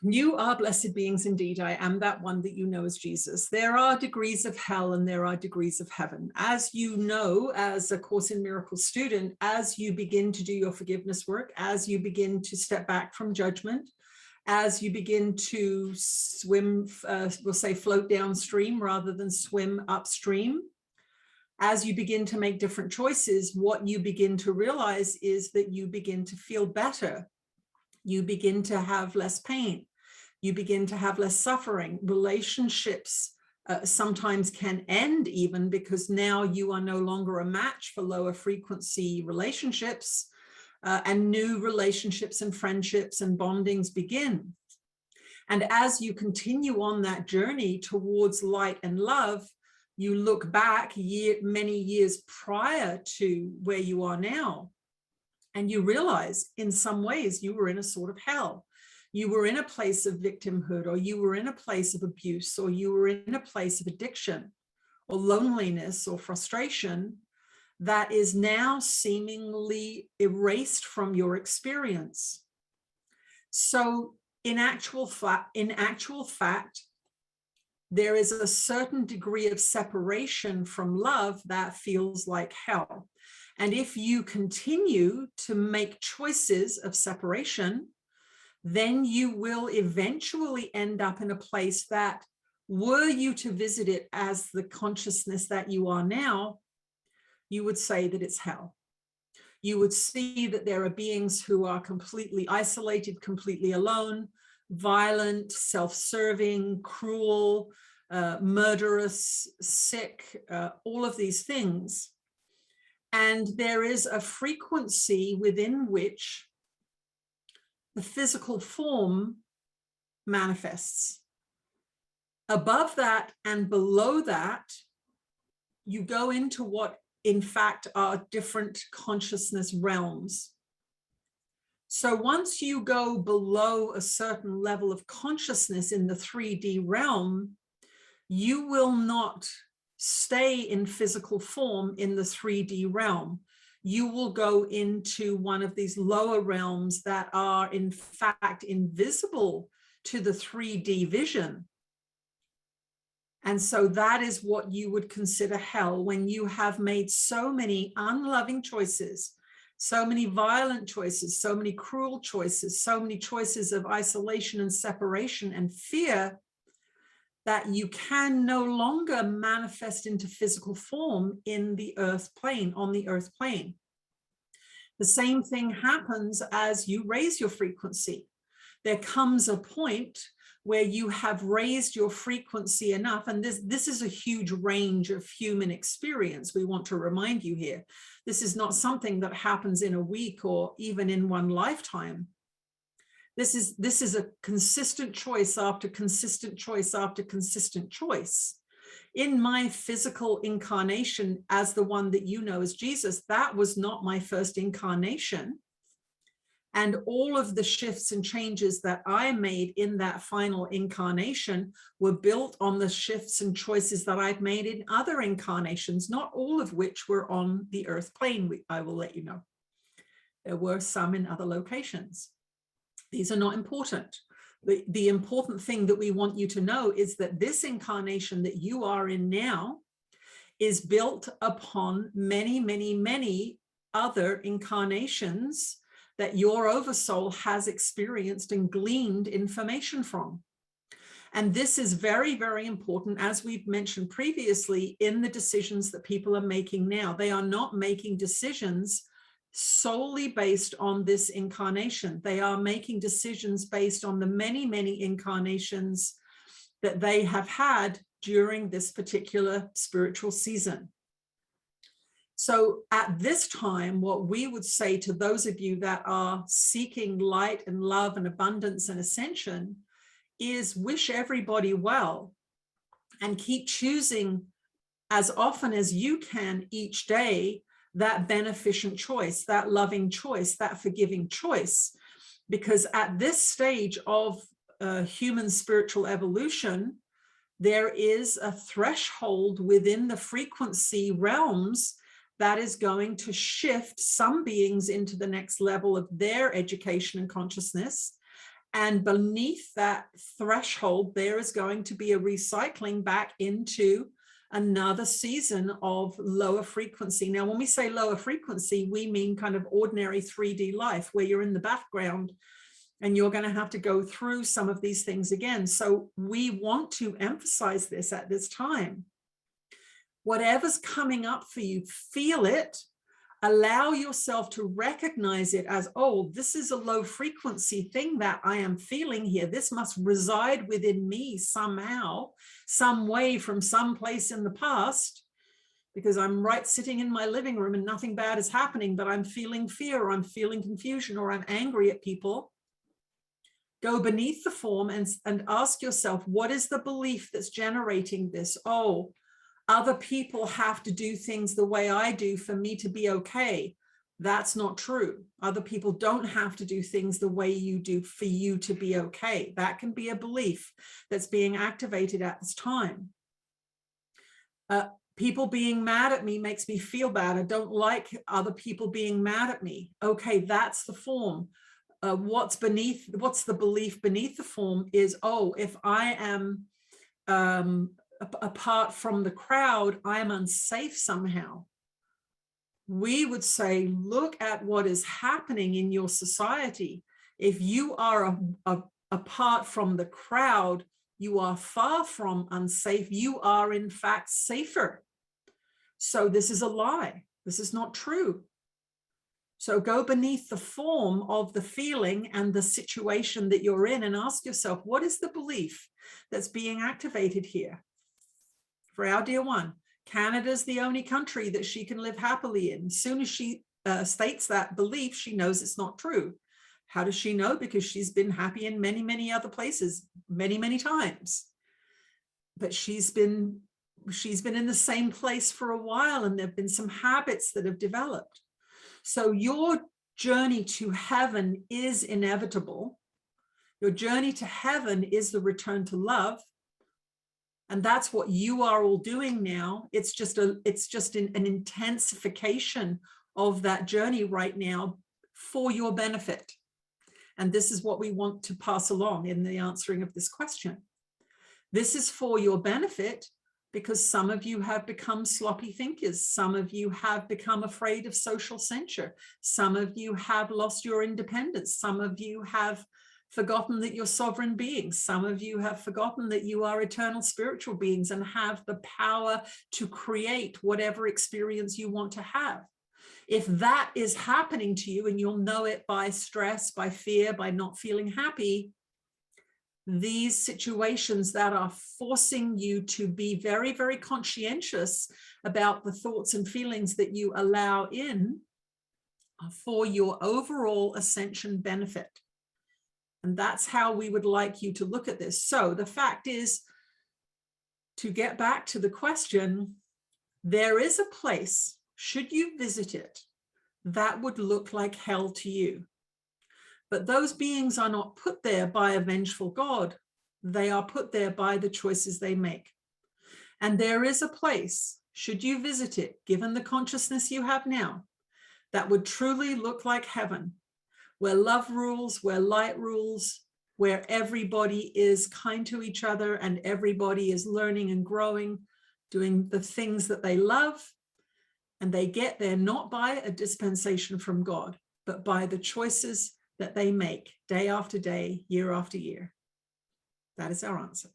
You are blessed beings indeed. I am that one that you know as Jesus. There are degrees of hell and there are degrees of heaven. As you know, as a Course in Miracles student, as you begin to do your forgiveness work, as you begin to step back from judgment, as you begin to swim, we'll say float downstream rather than swim upstream, as you begin to make different choices, what you begin to realize is that you begin to feel better. You begin to have less pain. You begin to have less suffering. Relationships sometimes can end even because now you are no longer a match for lower frequency relationships, and new relationships and friendships and bondings begin. And as you continue on that journey towards light and love, you look back many years prior to where you are now, and you realize in some ways you were in a sort of hell. You were in a place of victimhood, or you were in a place of abuse, or you were in a place of addiction or loneliness or frustration that is now seemingly erased from your experience. So in actual fact, there is a certain degree of separation from love that feels like hell. And if you continue to make choices of separation, then you will eventually end up in a place that, were you to visit it as the consciousness that you are now, you would say that it's hell. You would see that there are beings who are completely isolated, completely alone, violent, self-serving, cruel, murderous, sick, all of these things. And there is a frequency within which the physical form manifests. Above that and below that, you go into what in fact are different consciousness realms. So once you go below a certain level of consciousness in the 3D realm, you will not stay in physical form in the 3D realm. You will go into one of these lower realms that are in fact invisible to the 3D vision. And so that is what you would consider hell, when you have made so many unloving choices, so many violent choices, so many cruel choices, so many choices of isolation and separation and fear, that you can no longer manifest into physical form in the earth plane, on the earth plane. The same thing happens as you raise your frequency. There comes a point where you have raised your frequency enough, and this is a huge range of human experience. We want to remind you here, this is not something that happens in a week or even in one lifetime. This is a consistent choice after consistent choice after consistent choice. In my physical incarnation as the one that you know as Jesus, that was not my first incarnation. And all of the shifts and changes that I made in that final incarnation were built on the shifts and choices that I've made in other incarnations, not all of which were on the earth plane, I will let you know. There were some in other locations. These are not important. The important thing that we want you to know is that this incarnation that you are in now is built upon many, many, many other incarnations that your oversoul has experienced and gleaned information from. And this is very, very important, as we've mentioned previously, in the decisions that people are making now. They are not making decisions solely based on this incarnation. They are making decisions based on the many, many incarnations that they have had during this particular spiritual season. So at this time, what we would say to those of you that are seeking light and love and abundance and ascension is wish everybody well and keep choosing as often as you can each day that beneficent choice, that loving choice, that forgiving choice. Because at this stage of human spiritual evolution, there is a threshold within the frequency realms that is going to shift some beings into the next level of their education and consciousness, And beneath that threshold, there is going to be a recycling back into another season of lower frequency. Now, when we say lower frequency, we mean kind of ordinary 3D life where you're in the background and you're going to have to go through some of these things again. So we want to emphasize this at this time. Whatever's coming up for you, feel it. Allow yourself to recognize it as, oh, this is a low frequency thing that I am feeling here. This must reside within me somehow, some way, from some place in the past, because I'm right sitting in my living room and nothing bad is happening, but I'm feeling fear, or I'm feeling confusion, or I'm angry at people. Go beneath the form and ask yourself, what is the belief that's generating this? Oh, other people have to do things the way I do for me to be okay. That's not true. Other people don't have to do things the way you do for you to be okay. That can be a belief that's being activated at this time. People being mad at me makes me feel bad. I don't like other people being mad at me. Okay, that's the form. What's the belief beneath the form is, oh, if I am apart from the crowd, I am unsafe somehow. We would say, look at what is happening in your society. If you are apart from the crowd, you are far from unsafe. You are in fact safer. So this is a lie. This is not true. So go beneath the form of the feeling and the situation that you're in and ask yourself, what is the belief that's being activated here? For our dear one, Canada's the only country that she can live happily in. As soon as she states that belief, she knows it's not true. How does she know? Because she's been happy in many, many other places, many, many times. But she's been in the same place for a while, and there have been some habits that have developed. So your journey to heaven is inevitable. Your journey to heaven is the return to love. And that's what you are all doing now. It's just an intensification of that journey right now for your benefit. And this is what we want to pass along in the answering of this question. This is for your benefit because some of you have become sloppy thinkers. Some of you have become afraid of social censure. Some of you have lost your independence. Some of you have forgotten that you're sovereign beings. Some of you have forgotten that you are eternal spiritual beings and have the power to create whatever experience you want to have. If that is happening to you, and you'll know it by stress, by fear, by not feeling happy, these situations that are forcing you to be very, very conscientious about the thoughts and feelings that you allow in are for your overall ascension benefit. And that's how we would like you to look at this. So the fact is, to get back to the question, there is a place, should you visit it, that would look like hell to you. But those beings are not put there by a vengeful God. They are put there by the choices they make. And there is a place, should you visit it, given the consciousness you have now, that would truly look like heaven, where love rules, where light rules, where everybody is kind to each other and everybody is learning and growing, doing the things that they love. And they get there not by a dispensation from God, but by the choices that they make day after day, year after year. That is our answer.